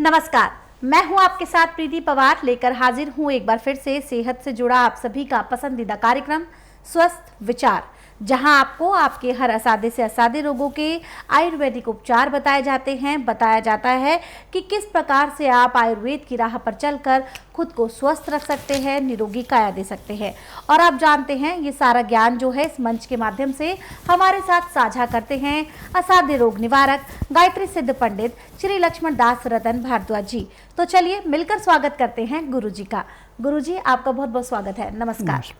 नमस्कार, मैं हूं आपके साथ प्रीति पवार लेकर हाजिर हूं एक बार फिर से सेहत से जुड़ा आप सभी का पसंदीदा कार्यक्रम स्वस्थ विचार, जहां आपको आपके हर असाध्य से असाध्य रोगों के आयुर्वेदिक उपचार बताए जाते हैं। बताया जाता है कि किस प्रकार से आप आयुर्वेद की राह पर चलकर खुद को स्वस्थ रख सकते हैं, निरोगी काया दे सकते हैं। और आप जानते हैं ये सारा ज्ञान जो है इस मंच के माध्यम से हमारे साथ साझा करते हैं असाध्य रोग निवारक गायत्री सिद्ध पंडित श्री लक्ष्मण दास रतन भारद्वाज जी। तो चलिए मिलकर स्वागत करते हैं गुरु जी का। गुरु जी, आपका बहुत बहुत स्वागत है। नमस्कार।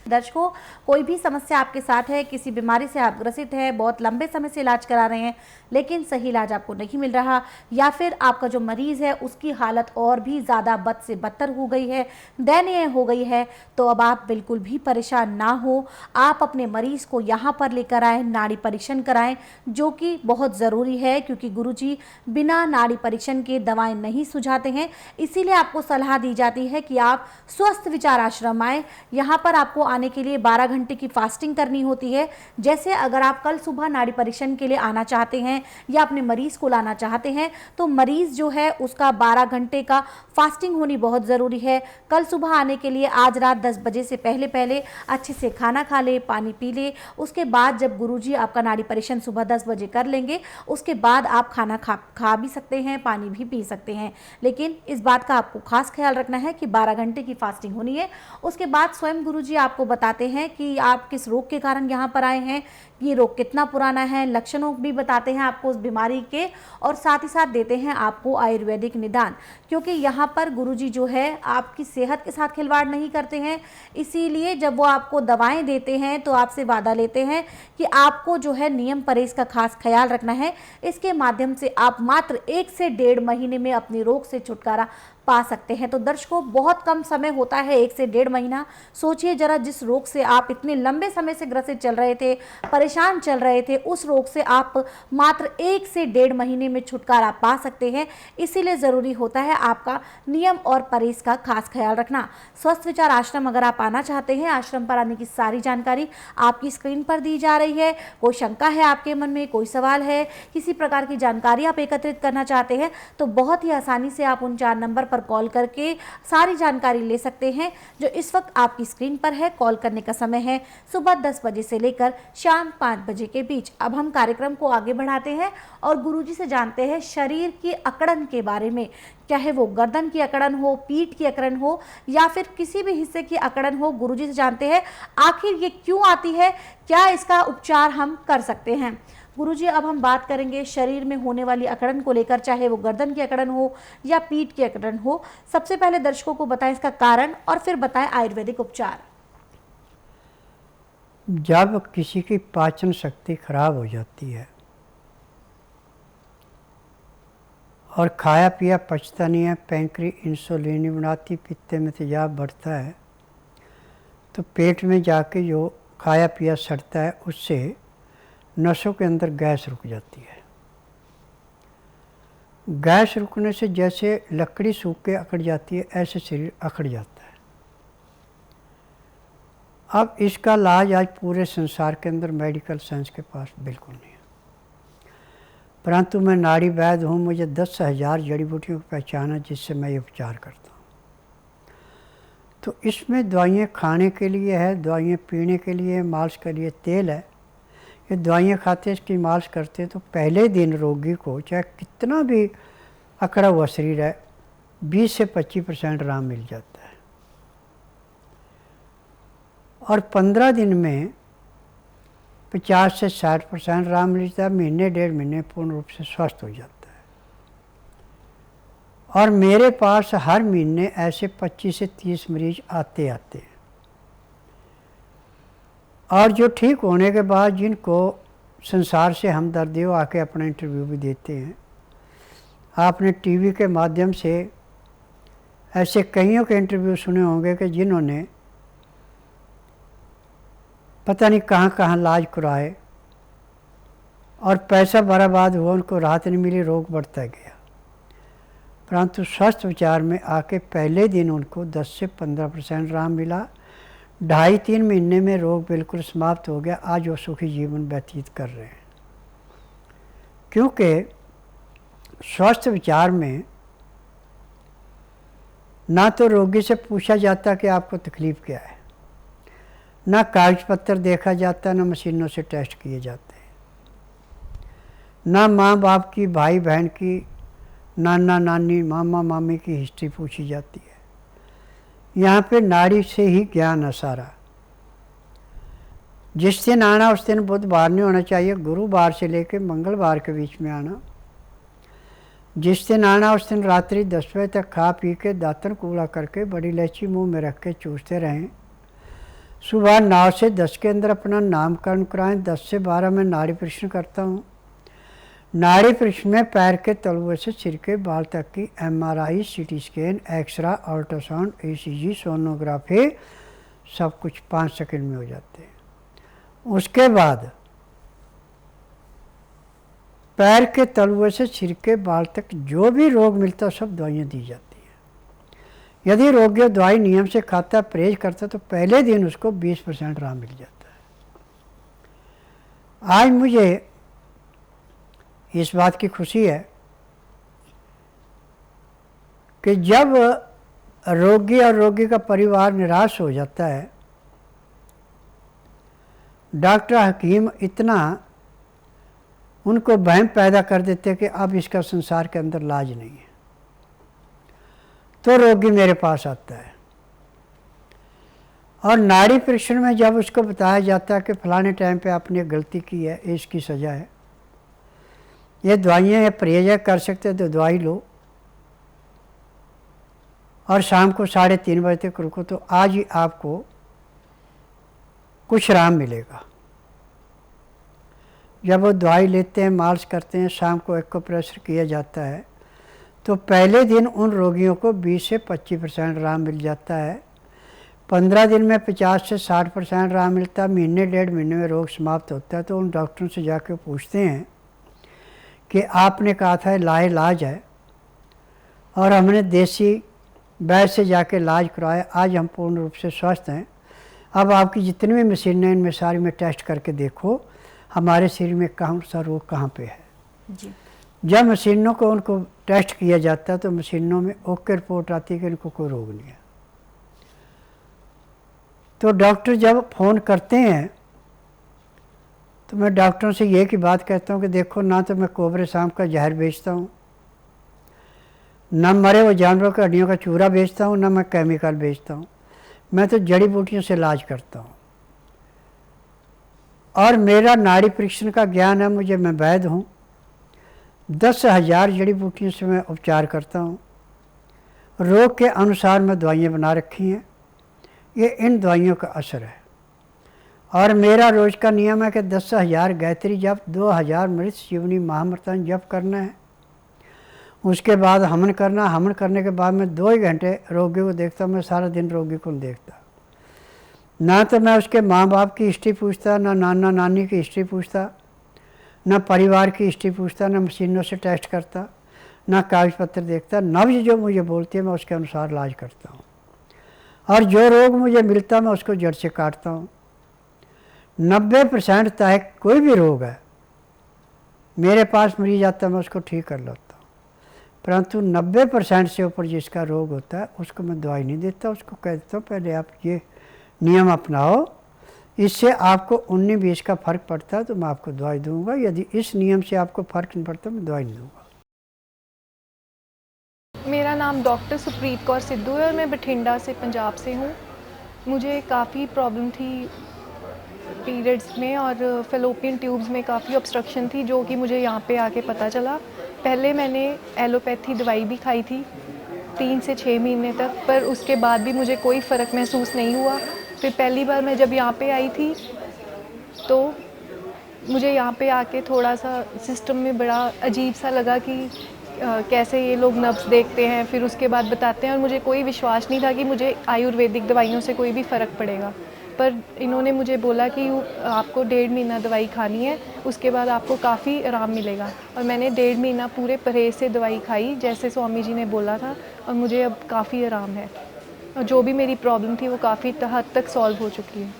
दर्शकों, कोई भी समस्या आपके साथ है, किसी बीमारी से आप ग्रसित हैं, बहुत लंबे समय से इलाज करा रहे हैं लेकिन सही इलाज आपको नहीं मिल रहा, या फिर आपका जो मरीज है उसकी हालत और भी ज़्यादा बद से बदतर हो गई है, दयनीय हो गई है, तो अब आप बिल्कुल भी परेशान ना हो। आप अपने मरीज़ को यहाँ पर लेकर आएँ, नाड़ी परीक्षण कराएँ, जो कि बहुत ज़रूरी है क्योंकि गुरुजी बिना नाड़ी परीक्षण के दवाएँ नहीं सुझाते हैं। इसीलिए आपको सलाह दी जाती है कि आप स्वस्थ विचार आश्रम आएँ। यहाँ पर आपको आने के लिए 12 घंटे की फास्टिंग करनी होती है। जैसे अगर आप कल सुबह नाड़ी परीक्षण के लिए आना चाहते हैं या अपने मरीज को लाना चाहते हैं तो मरीज जो है उसका 12 घंटे का फास्टिंग होनी बहुत ज़रूरी है। कल सुबह आने के लिए आज रात 10 बजे से पहले पहले अच्छे से खाना खा ले, पानी पी ले। उसके बाद जब गुरुजी आपका नाड़ी परीक्षण सुबह 10 बजे कर लेंगे उसके बाद आप खाना खा भी सकते हैं, पानी भी पी सकते हैं। लेकिन इस बात का आपको खास ख्याल रखना है कि 12 घंटे की फास्टिंग होनी है। उसके बाद स्वयं गुरुजी आपको बताते हैं कि आप किस रोग के कारण यहाँ पर आए हैं, ये रोग कितना पुराना है, लक्षणों भी बताते हैं आपको उस बीमारी के, और साथ ही साथ देते हैं आपको आयुर्वेदिक निदान। क्योंकि यहाँ पर गुरुजी जो है आपकी सेहत के साथ खिलवाड़ नहीं करते हैं। इसीलिए जब वो आपको दवाएं देते हैं तो आपसे वादा लेते हैं कि आपको जो है नियम परहेज का खास ख्याल रखना है। इसके माध्यम से आप मात्र 1 से 1.5 महीने में अपने रोग से छुटकारा पा सकते हैं। तो दर्शकों, बहुत कम समय होता है 1 से 1.5 महीना। सोचिए जरा, जिस रोग से आप इतने लंबे समय से ग्रसित चल रहे थे, परेशान चल रहे थे, उस रोग से आप मात्र 1 से 1.5 महीने में छुटकारा पा सकते हैं। इसीलिए ज़रूरी होता है आपका नियम और परहेज का खास ख्याल रखना। स्वस्थ विचार आश्रम अगर आप आना चाहते हैं, आश्रम पर आने की सारी जानकारी आपकी स्क्रीन पर दी जा रही है। कोई शंका है आपके मन में, कोई सवाल है, किसी प्रकार की जानकारी आप एकत्रित करना चाहते हैं तो बहुत ही आसानी से आप उन 4 नंबर पर कॉल करके सारी जानकारी ले सकते हैं जो इस वक्त आपकी स्क्रीन पर है। कॉल करने का समय है सुबह 10 बजे से लेकर शाम 5 बजे के बीच। अब हम कार्यक्रम को आगे बढ़ाते हैं और गुरुजी से जानते हैं शरीर की अकड़न के बारे में। चाहे वो गर्दन की अकड़न हो, पीठ की अकड़न हो या फिर किसी भी हिस्से की अकड़न हो, गुरुजी से जानते हैं आखिर ये क्यों आती है, क्या इसका उपचार हम कर सकते हैं। गुरुजी, अब हम बात करेंगे शरीर में होने वाली अकड़न को लेकर, चाहे वो गर्दन की अकड़न हो या पीठ की अकड़न हो। सबसे पहले दर्शकों को बताएं इसका कारण और फिर बताएं आयुर्वेदिक उपचार। जब किसी की पाचन शक्ति खराब हो जाती है और खाया पिया पचता नहीं है, पैंक्री इंसुलिन नहीं बनाती, पित्ते में तेजाब बढ़ता है, तो पेट में जाके जो खाया पिया सड़ता है उससे नसों के अंदर गैस रुक जाती है। गैस रुकने से जैसे लकड़ी सूख के अकड़ जाती है, ऐसे शरीर अकड़ जाता है। अब इसका इलाज आज पूरे संसार के अंदर मेडिकल साइंस के पास बिल्कुल नहीं है, परंतु मैं नाड़ी वैद्य हूँ। मुझे 10,000 जड़ी बूटियों की पहचान है जिससे मैं ये उपचार करता हूँ। तो इसमें दवाइयाँ खाने के लिए है, दवाइयाँ पीने के लिए, मालिश के लिए तेल है। ये दवाइयाँ खाते इसकी मालिश करते तो पहले दिन रोगी को चाहे कितना भी अकड़ा हुआ शरीर है 20 से 25% आराम मिल जाता है और 15 दिन में 50 से 60% आराम मिलता है। महीने 1.5 महीने पूर्ण रूप से स्वस्थ हो जाता है। और मेरे पास हर महीने ऐसे 25 से 30 मरीज आते हैं और जो ठीक होने के बाद जिनको संसार से हमदर्दी हो आके अपना इंटरव्यू भी देते हैं। आपने टीवी के माध्यम से ऐसे कईयों के इंटरव्यू सुने होंगे कि जिन्होंने पता नहीं कहाँ कहाँ इलाज कराए और पैसा बर्बाद हुआ, उनको राहत नहीं मिली, रोग बढ़ता गया। परंतु स्वस्थ विचार में आके पहले दिन उनको 10 से 15% आराम मिला। 2.5-3 महीने में रोग बिल्कुल समाप्त हो गया। आज वो सुखी जीवन व्यतीत कर रहे हैं, क्योंकि स्वस्थ विचार में ना तो रोगी से पूछा जाता कि आपको तकलीफ़ क्या है, ना कागज पत्र देखा जाता, ना मशीनों से टेस्ट किए जाते हैं, ना माँ बाप की, भाई बहन की, नाना नानी, मामा मामी की हिस्ट्री पूछी जाती है। यहाँ पे नाड़ी से ही ज्ञान है सारा। जिस दिन आना उस दिन बुधवार नहीं होना चाहिए, गुरुवार से लेकर मंगलवार के बीच में आना। जिस दिन आना उस दिन रात्रि 10 बजे तक खा पी के दातन कूड़ा करके बड़ी इलायची मुंह में रख के चूसते रहें। सुबह 9 से 10 के अंदर अपना नामकरण कराएं। 10 से 12 में नाड़ी परीक्षण करता हूँ। नाड़ी परीक्षण में पैर के तलुए से सिर के बाल तक की MRI, CT scan, x-ray, ultrasound, ECG, sonography सब कुछ 5 सेकंड में हो जाते हैं। उसके बाद पैर के तलुए से सिर के बाल तक जो भी रोग मिलता है सब दवाइयाँ दी जाती हैं। यदि रोगी दवाई नियम से खाता, परहेज करता तो पहले दिन उसको 20% आराम मिल जाता है। आज मुझे इस बात की खुशी है कि जब रोगी और रोगी का परिवार निराश हो जाता है, डॉक्टर हकीम इतना उनको वहम पैदा कर देते हैं कि अब इसका संसार के अंदर इलाज नहीं है, तो रोगी मेरे पास आता है। और नाड़ी परीक्षण में जब उसको बताया जाता है कि फलाने टाइम पे आपने गलती की है, इसकी सज़ा है, ये दवाइयाँ या परहेज कर सकते तो दवाई लो और शाम को 3:30 बजे तक रुको, तो आज ही आपको कुछ आराम मिलेगा। जब वो दवाई लेते हैं, मालिश करते हैं, शाम को एक्यूप्रेशर किया जाता है, तो पहले दिन उन रोगियों को 20 से 25% आराम मिल जाता है। 15 दिन में 50 से 60% आराम मिलता है। महीने 1.5 महीने में रोग समाप्त होता है। तो उन डॉक्टरों से जाके पूछते हैं कि आपने कहा था लाइलाज है और हमने देसी वैद्य से जाके इलाज करवाया, आज हम पूर्ण रूप से स्वस्थ हैं। अब आपकी जितनी भी मशीनें इनमें सारी में टेस्ट करके देखो हमारे शरीर में कौन सा रोग कहाँ पे है जी। जब मशीनों को उनको टेस्ट किया जाता है तो मशीनों में ओके रिपोर्ट आती है कि इनको कोई रोग नहीं है। तो डॉक्टर जब फ़ोन करते हैं तो मैं डॉक्टरों से ये की बात कहता हूँ कि देखो, ना तो मैं कोबरे सांप का जहर बेचता हूँ, ना मरे हुए जानवरों की हड्डियों का चूरा बेचता हूँ, ना मैं केमिकल बेचता हूँ। मैं तो जड़ी बूटियों से इलाज करता हूँ और मेरा नाड़ी परीक्षण का ज्ञान है। मैं वैद्य हूँ। 10,000 जड़ी बूटियों से मैं उपचार करता हूँ। रोग के अनुसार मैं दवाइयाँ बना रखी हैं। ये इन दवाइयों का असर है। और मेरा रोज़ का नियम है कि 10,000 गायत्री जप, 2,000 मृत शिवनी महामृतान जप करना है। उसके बाद हवन करना। हवन करने के बाद मैं 2 ही घंटे रोगी को देखता हूँ। मैं सारा दिन रोगी को नहीं देखता। ना तो मैं उसके माँ बाप की हिस्ट्री पूछता, ना नाना नानी की हिस्ट्री पूछता, ना परिवार की हिस्ट्री पूछता, ना मशीनों से टेस्ट करता, ना कागज पत्र देखता। नब्ज जो मुझे बोलती है मैं उसके अनुसार इलाज करता हूँ। और जो रोग मुझे मिलता मैं उसको जड़ से काटता हूँ। 90% चाहे कोई भी रोग है मेरे पास मरीज आता है मैं उसको ठीक कर लेता हूँ। परंतु 90% से ऊपर जिसका रोग होता है उसको मैं दवाई नहीं देता। उसको कह देता हूँ पहले आप ये नियम अपनाओ, इससे आपको 19-20 का फ़र्क पड़ता है तो मैं आपको दवाई दूंगा। यदि इस नियम से आपको फ़र्क नहीं पड़ता मैं दवाई नहीं दूंगा। मेरा नाम डॉक्टर सुप्रीत कौर सिद्धू है और मैं बठिंडा से, पंजाब से हूँ। मुझे काफ़ी प्रॉब्लम थी पीरियड्स में और फेलोपियन ट्यूब्स में काफ़ी ऑब्स्ट्रक्शन थी, जो कि मुझे यहाँ पे आके पता चला। पहले मैंने एलोपैथी दवाई भी खाई थी 3 से 6 महीने तक, पर उसके बाद भी मुझे कोई फ़र्क महसूस नहीं हुआ। फिर पहली बार मैं जब यहाँ पे आई थी तो मुझे यहाँ पे आके थोड़ा सा सिस्टम में बड़ा अजीब सा लगा कि कैसे ये लोग नब्ज़ देखते हैं, फिर उसके बाद बताते हैं, और मुझे कोई विश्वास नहीं था कि मुझे आयुर्वेदिक दवाइयों से कोई भी फ़र्क पड़ेगा। पर इन्होंने मुझे बोला कि आपको 1.5 महीना दवाई खानी है, उसके बाद आपको काफ़ी आराम मिलेगा। और मैंने 1.5 महीना पूरे परहेज़ से दवाई खाई जैसे स्वामी जी ने बोला था, और मुझे अब काफ़ी आराम है और जो भी मेरी प्रॉब्लम थी वो काफ़ी हद तक सॉल्व हो चुकी है।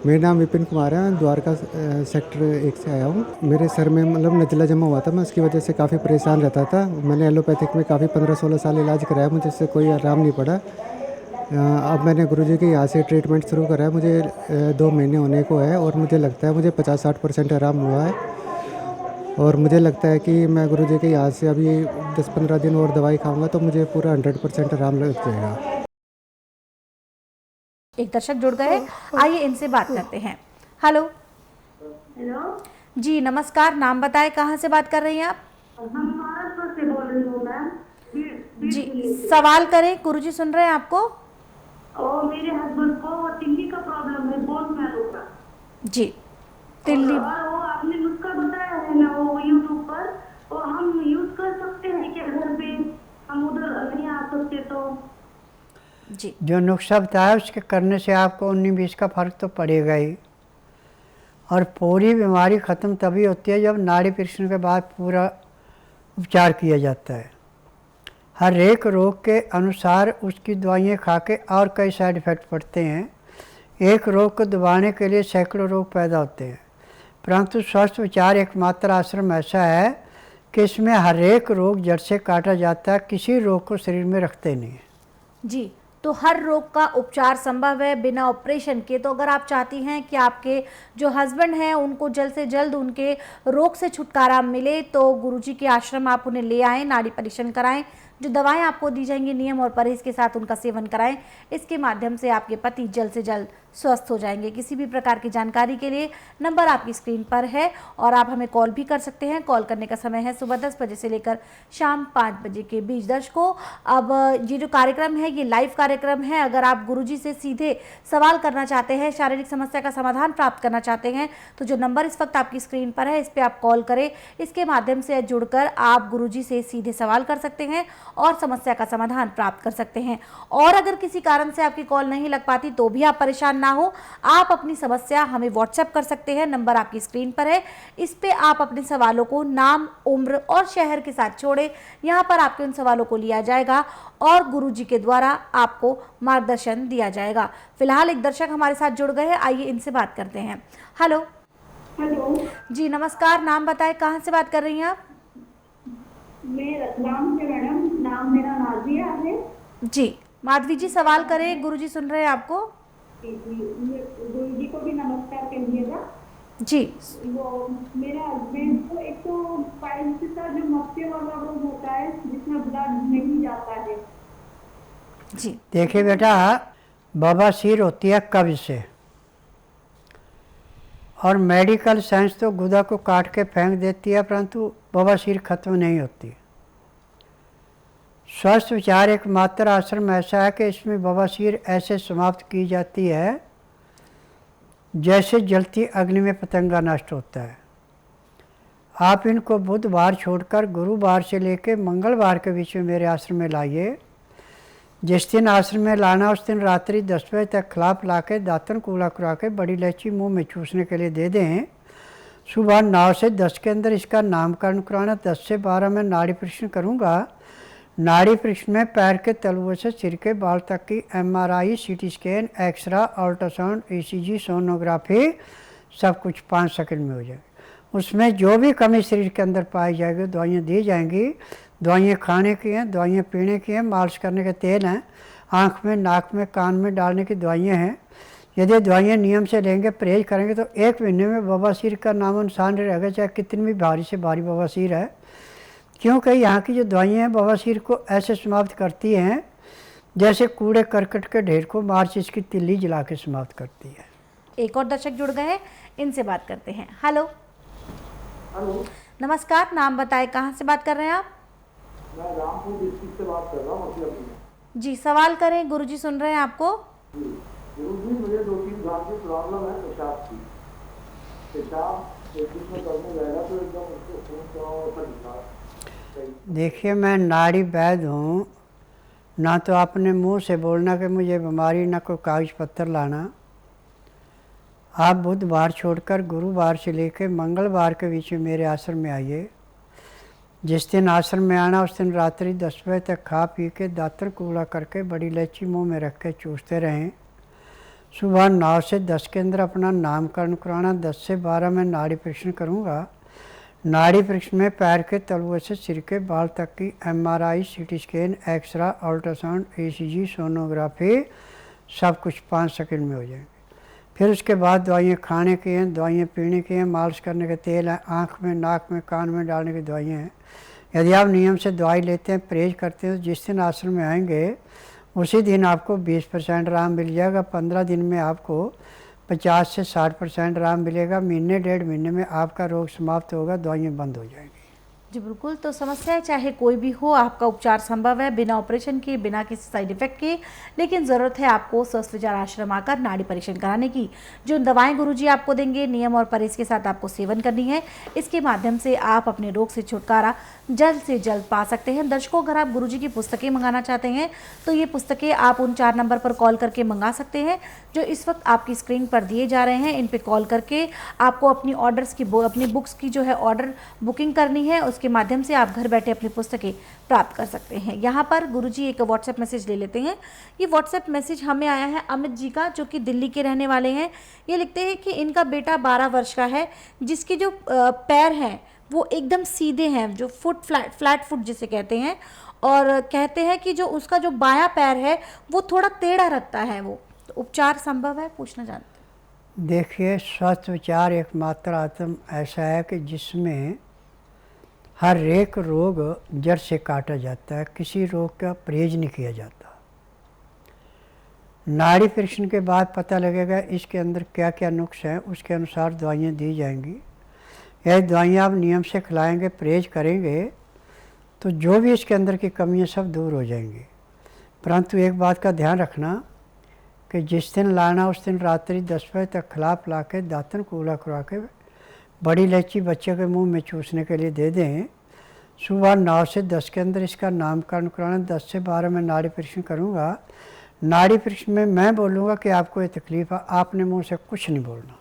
मेरा नाम विपिन कुमार है, द्वारका सेक्टर 1 से आया हूँ। मेरे सर में मतलब नज़ला जमा हुआ था, मैं उसकी वजह से काफ़ी परेशान रहता था। मैंने एलोपैथिक में काफ़ी 15-16 साल इलाज कराया, मुझे इससे कोई आराम नहीं पड़ा। अब मैंने गुरुजी के यहाँ से ट्रीटमेंट शुरू करा है, मुझे 2 महीने होने को है और मुझे लगता है मुझे 50-60% आराम हुआ है। और मुझे लगता है कि मैं गुरुजी के यहाँ से अभी 10-15 दिन और दवाई खाऊँगा तो मुझे पूरा 100% आराम लग जाएगा। एक दर्शक जुड़ गए, आइए इनसे बात करते हैं। हेलो। हेलो। जी नमस्कार, नाम बताएं, कहाँ से बात कर रही हैं आप? हम महाराष्ट्र से बोल रही हूँ मैम। जी सवाल करें, गुरुजी सुन रहे हैं आपको। और मेरे हस्बैंड को तिल्ली का प्रॉब्लम है, बोन मैरो का। जी तिल्ली। और वो आपने नुस्खा बताया है ना वो यूट्यूब पर, वो हम यूज कर सकते हैं क्या घर पे? हम उधर नहीं आ सकते तो? जी जो नुस्खा बताया उसके करने से आपको 19-20 का फर्क तो पड़ेगा ही। और पूरी बीमारी ख़त्म तभी होती है जब नाड़ी परीक्षण के बाद पूरा उपचार किया जाता है। हर एक रोग के अनुसार उसकी दवाइयाँ खा के और कई साइड इफ़ेक्ट पड़ते हैं। एक रोग को दबाने के लिए सैकड़ों रोग पैदा होते हैं, परंतु स्वस्थ विचार एकमात्र आश्रम ऐसा है कि इसमें हर एक रोग जड़ से काटा जाता है, किसी रोग को शरीर में रखते नहीं है। जी तो हर रोग का उपचार संभव है बिना ऑपरेशन के। तो अगर आप चाहती हैं कि आपके जो हस्बैंड हैं उनको जल्द से जल्द उनके रोग से छुटकारा मिले तो गुरुजी के आश्रम आप उन्हें ले आएँ, नाड़ी परीक्षण कराएं, जो दवाएं आपको दी जाएंगी नियम और परहेज के साथ उनका सेवन कराएं। इसके माध्यम से आपके पति जल्द से जल्द स्वस्थ हो जाएंगे। किसी भी प्रकार की जानकारी के लिए नंबर आपकी स्क्रीन पर है और आप हमें कॉल भी कर सकते हैं। कॉल करने का समय है सुबह 10 बजे से लेकर शाम 5 बजे के बीच। दर्शकों, अब ये जो कार्यक्रम है ये लाइव कार्यक्रम है। अगर आप गुरुजी से सीधे सवाल करना चाहते हैं, शारीरिक समस्या का समाधान प्राप्त करना चाहते हैं, तो जो नंबर इस वक्त आपकी स्क्रीन पर है इस पर आप कॉल करें। इसके माध्यम से जुड़कर आप गुरुजी से सीधे सवाल कर सकते हैं और समस्या का समाधान प्राप्त कर सकते हैं। और अगर किसी कारण से आपकी कॉल नहीं लग पाती तो भी आप परेशान ना हो, आप अपनी समस्या हमें व्हाट्सएप कर सकते हैं। नंबर आपकी स्क्रीन पर है, इस पे आप अपने सवालों को नाम, उम्र और शहर के साथ छोड़ें। यहाँ पर आपके उन सवालों को लिया जाएगा और गुरुजी के द्वारा आपको मार्गदर्शन दिया जाएगा। फिलहाल एक दर्शक हमारे साथ जुड़ गए हैं, आइए इनसे बात करते हैं। हेलो। हेलो जी नमस्कार, नाम बताएं, कहाँ से बात कर रही हैं आप? मैं रतलाम से मैडम, नाम मेरा नाजिया है। जी माधवी जी सवाल करें, गुरुजी सुन रहे हैं आपको। गुरुजी को भी नमस्कार कहिएगा। जी वो मेरा हस्बैंड को एक तो पाइल्स का जो मस्से वाला रोग होता है जिसमें ब्लड नहीं जाता है। जी देखिए बेटा, बवासीर होती है कब्ज से, और मेडिकल साइंस तो गुदा को काट के फेंक देती है, परंतु बवासीर खत्म नहीं होती। स्वस्थ विचार एकमात्र आश्रम ऐसा है कि इसमें बवासीर ऐसे समाप्त की जाती है जैसे जलती अग्नि में पतंगा नष्ट होता है। आप इनको बुधवार छोड़कर गुरुवार से लेकर मंगलवार के बीच में मेरे आश्रम में लाइए। जिस दिन आश्रम में लाना उस दिन रात्रि 10 बजे तक खिलाफ ला के दातन कूड़ा करा के बड़ी इलायची मुंह में चूसने के लिए दे दें। सुबह 9 से 10 के अंदर इसका नामकरण कराना। 10 से 12 में नाड़ी परीक्षण करूँगा। नाड़ी परीक्षण में पैर के तलुओं से सिर के बाल तक की MRI, CT scan, x-ray, ultrasound, ECG, sonography सब कुछ 5 सेकंड में हो जाएगा। उसमें जो भी कमी शरीर के अंदर पाई जाएगी दवाइयाँ दी जाएंगी। दवाइयाँ खाने की हैं, दवाइयाँ पीने की हैं, मालिश करने के तेल हैं, आँख में, नाक में, कान में डालने की दवाइयाँ हैं। यदि दवाइयाँ नियम से लेंगे, परहेज करेंगे तो 1 महीने में बवासीर का नामो निशान नहीं रहेगा, चाहे कितनी भी भारी से भारी बवासीर है। क्योंकि यहाँ की जो दवाइयाँ हैं बवासीर को ऐसे समाप्त करती हैं जैसे कूड़े करकट के ढेर को माचिस की तिल्ली जला के समाप्त करती है। एक और दर्शक जुड़ गए हैं, इनसे बात करते हैं। हेलो। हेलो, नमस्कार, नाम बताएं, कहाँ से बात कर रहे हैं आप? मैं रामपुर डिस्ट्रिक्ट से बात कर रहा हूँ मतलब में। जी सवाल करें, गुरुजी सुन रहे हैं आपको। गुरुजी मुझे 2-3 बार की प्रॉब्लम है पेशाब की। पेशाब एक दिन में करने जाएगा तो एकदम उसको खून का दिखा। देखिए, मैं नाड़ी वैद्य हूँ, ना तो आपने मुंह से बोलना कि मुझे बीमारी, ना कोई कागज पत्थर लाना। आप बुधवार छोड़कर गुरुवार से लेकर मंगलवार के बीच में मेरे आश्रम में आइए। जिस दिन आश्रम में आना उस दिन रात्रि 10 बजे तक खा पी के दातन कूड़ा करके बड़ी इलायची मुंह में रख के चूसते रहें। सुबह 9 से 10 के अंदर अपना नामकरण कराना। 10 से 12 में नाड़ी परीक्षण करूँगा। नाड़ी परीक्षण में पैर के तलुए से सिर के बाल तक की MRI, CT scan, x-ray, ultrasound, ECG, sonography सब कुछ 5 सेकंड में हो जाएंगे। फिर उसके बाद दवाइयाँ खाने की हैं, दवाइयाँ पीने की हैं, मालिश करने के तेल हैं, आँख में, नाक में, कान में डालने की दवाइयाँ हैं। यदि आप नियम से दवाई लेते हैं, परहेज करते हैं, तो जिस दिन आश्रम में आएंगे उसी दिन आपको 20% आराम मिल जाएगा। 15 दिन में आपको 50 से 60% आराम मिलेगा। महीने 1.5 महीने में आपका रोग समाप्त होगा, दवाइयाँ बंद हो जाएंगी। जी बिल्कुल। तो समस्या चाहे कोई भी हो, आपका उपचार संभव है बिना ऑपरेशन के, बिना किसी साइड इफेक्ट के। लेकिन ज़रूरत है आपको स्वस्थ विचार आश्रम आकर नाड़ी परीक्षण कराने की। जो दवाएं गुरुजी आपको देंगे, नियम और परहेज के साथ आपको सेवन करनी है। इसके माध्यम से आप अपने रोग से छुटकारा जल्द से जल्द पा सकते हैं। दर्शकों, अगर आप गुरुजी की पुस्तकें मंगाना चाहते हैं तो ये पुस्तकें आप उन 4 नंबर पर कॉल करके मंगा सकते हैं जो इस वक्त आपकी स्क्रीन पर दिए जा रहे हैं। इन पे कॉल करके आपको अपनी ऑर्डर्स की अपनी बुक्स की जो है ऑर्डर बुकिंग करनी है। उसके माध्यम से आप घर बैठे अपनी पुस्तकें प्राप्त कर सकते हैं। यहाँ पर गुरुजी एक व्हाट्सएप मैसेज ले लेते हैं। ये व्हाट्सएप मैसेज हमें आया है अमित जी का, जो कि दिल्ली के रहने वाले हैं। ये लिखते हैं कि इनका बेटा 12 वर्ष का है, जिसके जो पैर हैं वो एकदम सीधे हैं, जो फुट फ्लैट फुट जिसे कहते हैं, और कहते हैं कि जो उसका जो बायां पैर है वो थोड़ा टेढ़ा रखता है। वो तो उपचार संभव है, पूछना चाहते हैं। देखिए, स्वस्थ विचार एकमात्र आत्म ऐसा है कि जिसमें हर एक रोग जड़ से काटा जाता है, किसी रोग का परहेज नहीं किया जाता। नाड़ी परीक्षण के बाद पता लगेगा इसके अंदर क्या क्या नुक्स हैं, उसके अनुसार दवाइयाँ दी जाएंगी। यह दवाइयाँ आप नियम से खिलाएंगे, परहेज करेंगे, तो जो भी इसके अंदर की कमियाँ सब दूर हो जाएंगी। परंतु एक बात का ध्यान रखना कि जिस दिन लाना उस दिन रात्रि 10 बजे तक खिला पिला के दातन कूला करवा के बड़ी इलायची बच्चे के मुंह में चूसने के लिए दे दें। सुबह 9 से 10 के अंदर इसका नामकरण कराना। 10 से 12 में नाड़ी परीक्षण करूँगा। नाड़ी परीक्षण में मैं बोलूँगा कि आपको ये तकलीफ़ है, आपने मुंह से कुछ नहीं बोलना।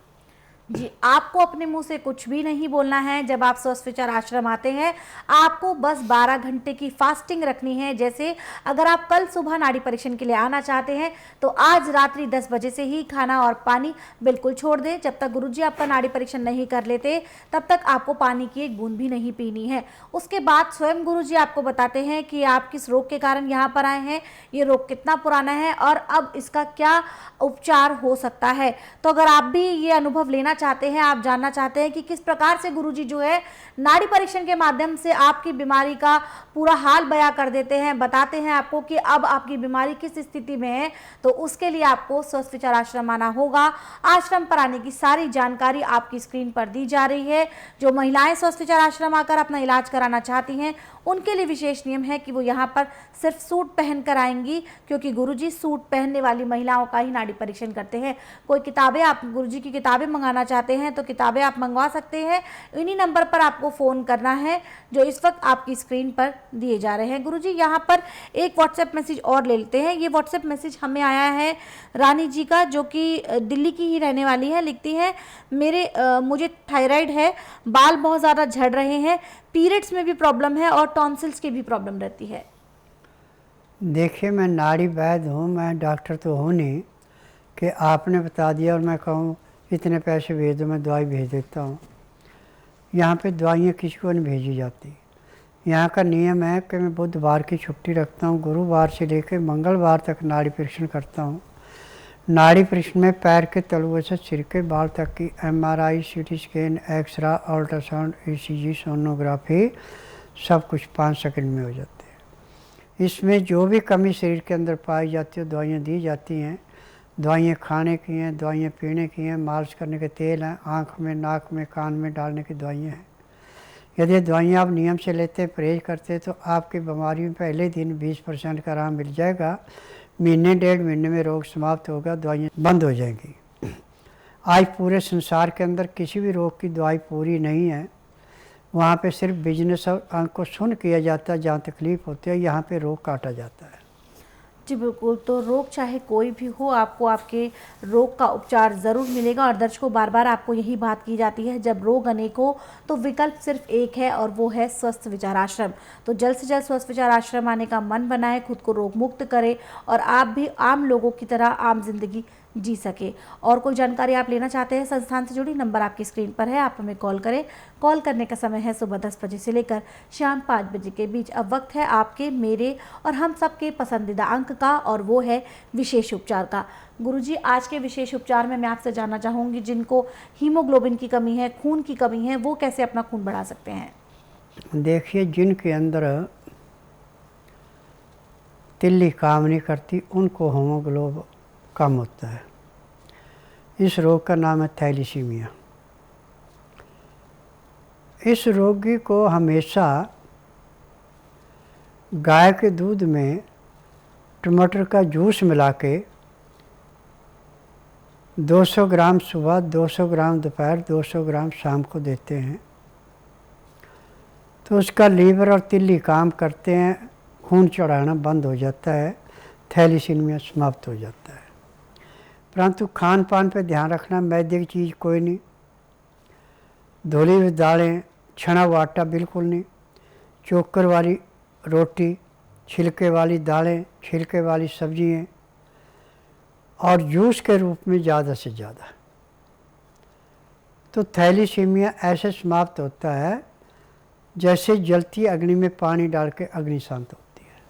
जी, आपको अपने मुंह से कुछ भी नहीं बोलना है। जब आप स्वस्थ विचार आश्रम आते हैं, आपको बस 12 घंटे की फास्टिंग रखनी है। जैसे अगर आप कल सुबह नाड़ी परीक्षण के लिए आना चाहते हैं तो आज रात्रि 10 बजे से ही खाना और पानी बिल्कुल छोड़ दें। जब तक गुरुजी आपका नाड़ी परीक्षण नहीं कर लेते तब तक आपको पानी की एक बूंद भी नहीं पीनी है। उसके बाद स्वयं गुरुजी आपको बताते हैं कि आप किस रोग के कारण यहाँ पर आए हैं, ये रोग कितना पुराना है और अब इसका क्या उपचार हो सकता है। तो अगर आप भी ये अनुभव लेना चाहते हैं, आप जानना चाहते हैं कि किस प्रकार से गुरुजी जो है नाड़ी परीक्षण के माध्यम से आपकी बीमारी का पूरा हाल बयां कर देते हैं, बताते हैं आपको कि अब आपकी बीमारी किस स्थिति में है, तो उसके लिए आपको स्वस्थ विचार आश्रम आना होगा। आश्रम पर आने की सारी जानकारी आपकी स्क्रीन पर दी जा रही है। जो महिलाएं स्वस्थ विचार आश्रम आकर अपना इलाज कराना चाहती हैं उनके लिए विशेष नियम है कि वो यहाँ पर सिर्फ सूट पहन कर आएंगी, क्योंकि गुरुजी सूट पहनने वाली महिलाओं का ही नाड़ी परीक्षण करते हैं। कोई किताबें आप गुरुजी की किताबें मंगाना चाहते हैं तो किताबें आप मंगवा सकते हैं। इन्हीं नंबर पर आपको फ़ोन करना है जो इस वक्त आपकी स्क्रीन पर दिए जा रहे हैं। गुरुजी, यहाँ पर एक व्हाट्सएप मैसेज और ले लेते हैं। ये व्हाट्सएप मैसेज हमें आया है रानी जी का, जो कि दिल्ली की ही रहने वाली है। लिखती हैं, मुझे थायराइड है, बाल बहुत ज़्यादा झड़ रहे हैं, पीरियड्स में भी प्रॉब्लम है और टॉन्सिल्स की भी प्रॉब्लम रहती है। देखिए, मैं नाड़ी वैद्य हूँ, मैं डॉक्टर तो हूँ नहीं कि आपने बता दिया और मैं कहूँ इतने पैसे भेज दो, मैं दवाई भेज देता हूँ। यहाँ पे दवाइयाँ किसी को नहीं भेजी जाती। यहाँ का नियम है कि मैं बुधवार की छुट्टी रखता हूँ, गुरुवार से लेकर मंगलवार तक नाड़ी परीक्षण करता हूँ। नाड़ी परीक्षण में पैर के तलुए से सिर के बाल तक की MRI, CT scan, x-ray, ultrasound, ECG, sonography सब कुछ 5 सेकंड में हो जाते हैं। इसमें जो भी कमी शरीर के अंदर पाई जाती है दवाइयाँ दी जाती हैं। दवाइयाँ खाने की हैं, दवाइयाँ पीने की हैं, मालिश करने के तेल हैं, आँख में, नाक में, कान में डालने की दवाइयाँ हैं। यदि दवाइयाँ आप नियम से लेते हैं, परहेज करते हैं, तो आपकी बीमारी में पहले दिन 20% का आराम मिल जाएगा। महीने 1.5 महीने में रोग समाप्त होगा, दवाइयाँ बंद हो जाएंगी। आज पूरे संसार के अंदर किसी भी रोग की दवाई पूरी नहीं है। वहाँ पे सिर्फ बिजनेस और अंक को सुन किया जाता है, जहाँ तकलीफ होती है यहाँ पे रोग काटा जाता है। जी बिल्कुल। तो रोग चाहे कोई भी हो, आपको आपके रोग का उपचार ज़रूर मिलेगा। और दर्शकों, बार बार आपको यही बात की जाती है, जब रोग अनेक हो तो विकल्प सिर्फ एक है और वो है स्वस्थ विचार आश्रम। तो जल्द से जल्द स्वस्थ विचार आश्रम आने का मन बनाए, खुद को रोग मुक्त करें और आप भी आम लोगों की तरह आम जिंदगी जी सके। और कोई जानकारी आप लेना चाहते हैं संस्थान से जुड़ी, नंबर आपकी स्क्रीन पर है, आप हमें कॉल करें। कॉल करने का समय है सुबह 10 बजे से लेकर शाम 5 बजे के बीच। अब वक्त है आपके, मेरे और हम सबके पसंदीदा अंक का, और वो है विशेष उपचार का। गुरुजी, आज के विशेष उपचार में मैं आपसे जानना चाहूँगी, जिनको हीमोग्लोबिन की कमी है, खून की कमी है, वो कैसे अपना खून बढ़ा सकते हैं? देखिए, जिनके अंदर तिल्ली काम नहीं करती उनको हीमोग्लोबिन कम होता है। इस रोग का नाम है थैलीसीमिया। इस रोगी को हमेशा गाय के दूध में टमाटर का जूस मिला के 200 ग्राम सुबह, 200 ग्राम दोपहर, 200 ग्राम शाम को देते हैं, तो उसका लीवर और तिल्ली काम करते हैं, खून चढ़ाना बंद हो जाता है, थैलीसीमिया समाप्त हो जाता है। परंतु खान पान पे ध्यान रखना, मैदे की चीज़ कोई नहीं, धुली हुई दालें, छना हुआ आटा बिल्कुल नहीं, चोकर वाली रोटी, छिलके वाली दालें, छिलके वाली सब्जियाँ, और जूस के रूप में ज़्यादा से ज़्यादा। तो थैलीसीमिया ऐसे समाप्त होता है जैसे जलती अग्नि में पानी डाल के अग्नि शांत होती है।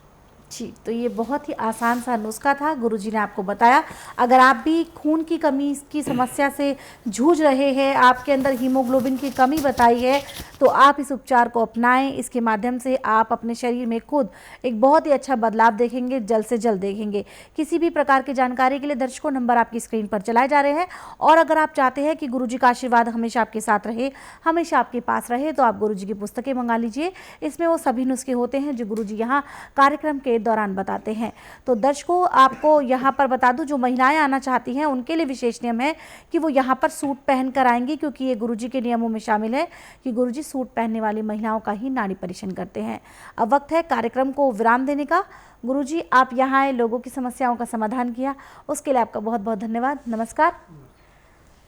जी, तो ये बहुत ही आसान सा नुस्खा था, गुरुजी ने आपको बताया। अगर आप भी खून की कमी की समस्या से जूझ रहे हैं, आपके अंदर हीमोग्लोबिन की कमी बताई है, तो आप इस उपचार को अपनाएं। इसके माध्यम से आप अपने शरीर में खुद एक बहुत ही अच्छा बदलाव देखेंगे, जल्द से जल्द देखेंगे। किसी भी प्रकार की जानकारी के लिए दर्शकों, नंबर आपकी स्क्रीन पर चलाए जा रहे हैं। और अगर आप चाहते हैं कि गुरुजी का आशीर्वाद हमेशा आपके साथ रहे, हमेशा आपके पास रहे, तो आप गुरुजी की पुस्तकें मंगा लीजिए। इसमें वो सभी नुस्खे होते हैं जो गुरुजी यहाँ कार्यक्रम के दौरान बताते हैं। तो दर्शकों, आपको यहाँ पर बता दूं, जो महिलाएं आना चाहती हैं उनके लिए विशेष नियम है कि वो यहाँ पर सूट पहन कर आएंगी, क्योंकि ये गुरुजी के नियमों में शामिल है कि गुरुजी सूट पहनने वाली महिलाओं का ही नाड़ी परीक्षण करते हैं। अब वक्त है कार्यक्रम को विराम देने का। गुरुजी, आप यहाँ आए, लोगों की समस्याओं का समाधान किया, उसके लिए आपका बहुत बहुत धन्यवाद। नमस्कार।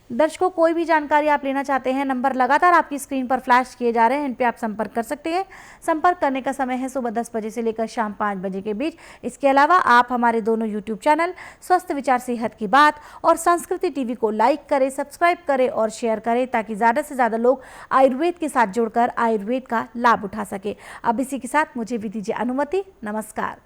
दर्शकों, कोई भी जानकारी आप लेना चाहते हैं, नंबर लगातार आपकी स्क्रीन पर फ्लैश किए जा रहे हैं, इन पे आप संपर्क कर सकते हैं। संपर्क करने का समय है सुबह 10 बजे से लेकर शाम 5 बजे के बीच। इसके अलावा आप हमारे दोनों यूट्यूब चैनल स्वस्थ विचार सेहत की बात और संस्कृति टीवी को लाइक करें, सब्सक्राइब करें और शेयर करें, ताकि ज़्यादा से ज़्यादा लोग आयुर्वेद के साथ जुड़कर आयुर्वेद का लाभ उठा सके। अब इसी के साथ मुझे भी दीजिए अनुमति। नमस्कार।